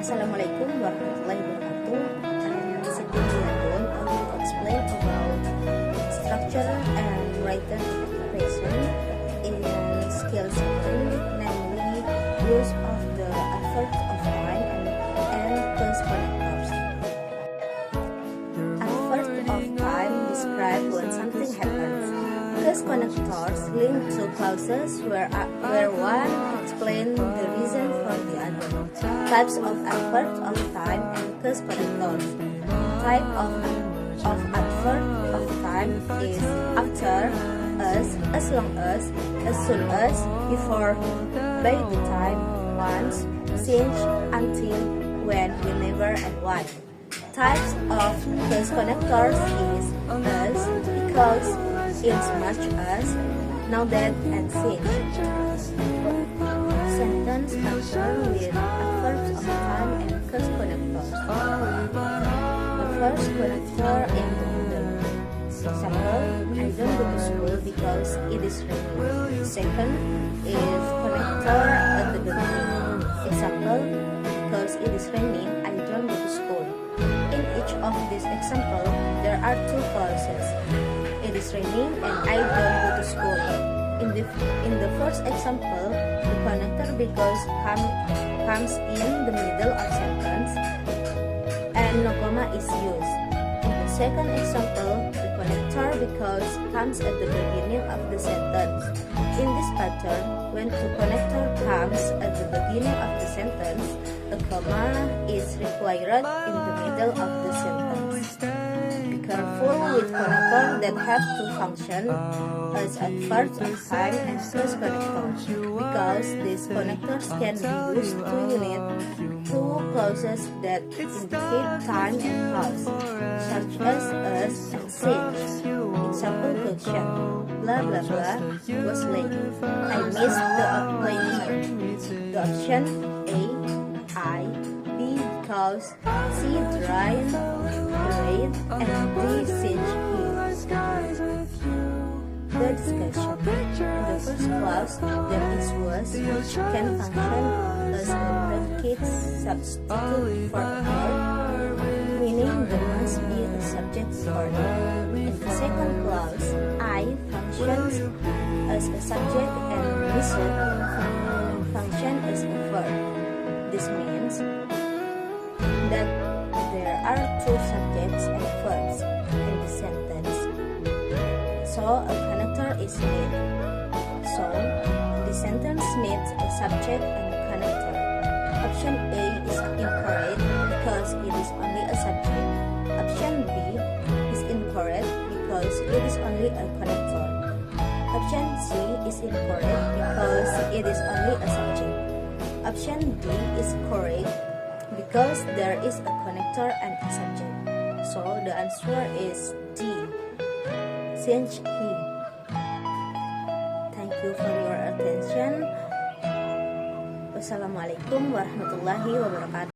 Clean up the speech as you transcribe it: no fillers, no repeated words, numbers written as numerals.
Assalamualaikum warahmatullahi wabarakatuh. Today I will explain about structure and written expression in skill 7, namely use of the adverb of time and cause connectors. Adverb of time describe when something happens. Cause connectors link two clauses where one explains the reason for the other. Types of adverbs of time and cause connectors. Type of adverb of time is after, as long as soon as, before, by the time, once, since, until, when, whenever, and why. Types of cause connectors is as, because, inasmuch as, now that, and since. Sentence structure with adverbs of time and cause connectors. The first connector in the middle. Example, I don't go to school because it is raining. Second is connector at the beginning. Example, because it is raining, I don't go to school. In each of these examples, there are two clauses. It is raining and I don't go to school. In the first example, the connector because comes in the middle of sentence and no comma is used. In the second example, the connector because comes at the beginning of the sentence. In this pattern, when the connector comes at the beginning of the sentence, a comma is required in the middle of the sentence. Be careful with connectors that have two functions as adverbs of time and cause connectors, because these connectors can be used to unite two clauses that indicate time and cause, such as and since. Example question: blah blah blah was late. I missed the appointment. The option A, I, B, because, C, the rain, and D, since he. The discussion. In the first clause, there is was, which can function as a predicate substitute for a verb, meaning there must be a subject for it. In the second clause, I functions as a subject and listen function as a verb. This means that there are two subjects and verbs in the sentence. So a connector is needed. So the sentence needs a subject and a connector. Option A is incorrect because it is only a subject. Option B is incorrect because it is only a connector. Option C is incorrect because it is only a subject. Option D is correct because there is a connector and a subject. So the answer is D, since he. Thank you for your attention. Wassalamualaikum warahmatullahi wabarakatuh.